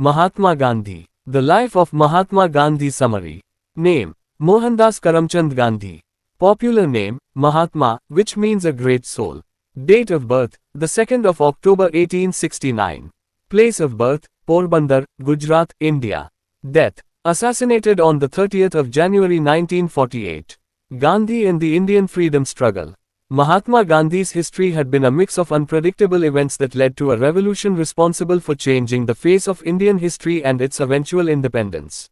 Mahatma Gandhi. The life of Mahatma Gandhi summary. Name: Mohandas Karamchand Gandhi. Popular name: Mahatma, which means a great soul. Date of birth: the 2nd of October 1869. Place of birth: Porbandar, Gujarat, India. Death: assassinated on the 30th of January 1948. Gandhi and the Indian freedom struggle. Mahatma Gandhi's history had been a mix of unpredictable events that led to a revolution responsible for changing the face of Indian history and its eventual independence.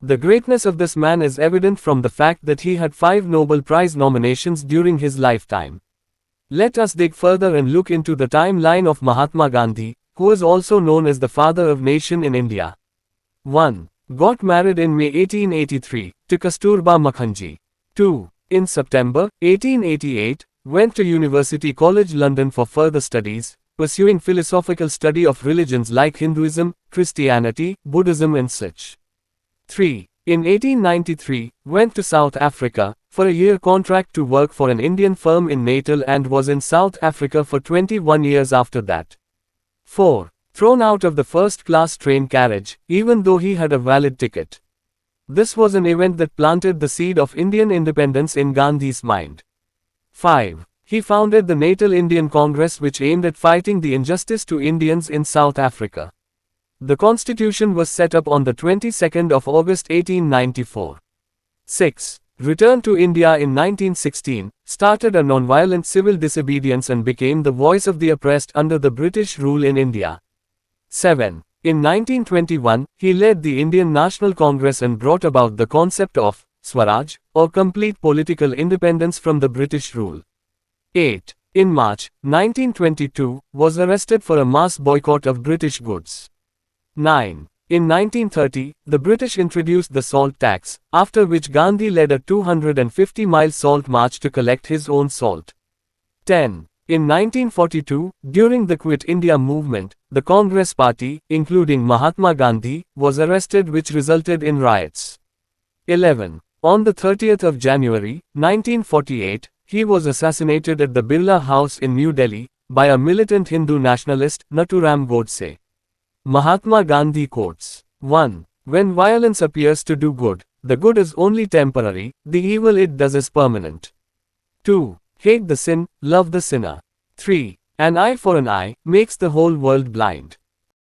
The greatness of this man is evident from the fact that he had 5 Nobel Prize nominations during his lifetime. Let us dig further and look into the timeline of Mahatma Gandhi, who is also known as the father of nation in India. 1. Got married in May 1883 to Kasturba Makhanji. 2. In September 1888, went to University College London for further studies, pursuing philosophical study of religions like Hinduism, Christianity, Buddhism and such. 3. In 1893, went to South Africa, for a year contract to work for an Indian firm in Natal and was in South Africa for 21 years after that. 4. Thrown out of the first-class train carriage, even though he had a valid ticket. This was an event that planted the seed of Indian independence in Gandhi's mind. 5. He founded the Natal Indian Congress, which aimed at fighting the injustice to Indians in South Africa. The constitution was set up on the 22nd of August 1894. 6. Returned to India in 1916, started a non-violent civil disobedience and became the voice of the oppressed under the British rule in India. 7. In 1921, he led the Indian National Congress and brought about the concept of Swaraj, or complete political independence from the British rule. 8. In March 1922, was arrested for a mass boycott of British goods. 9. In 1930, the British introduced the salt tax, after which Gandhi led a 250-mile salt march to collect his own salt. 10. In 1942, during the Quit India movement, the Congress Party, including Mahatma Gandhi, was arrested, which resulted in riots. 11. On the 30th of January, 1948, he was assassinated at the Birla House in New Delhi, by a militant Hindu nationalist, Nathuram Godse. Mahatma Gandhi quotes. 1. When violence appears to do good, the good is only temporary, the evil it does is permanent. 2. Hate the sin, love the sinner. 3. An eye for an eye, makes the whole world blind.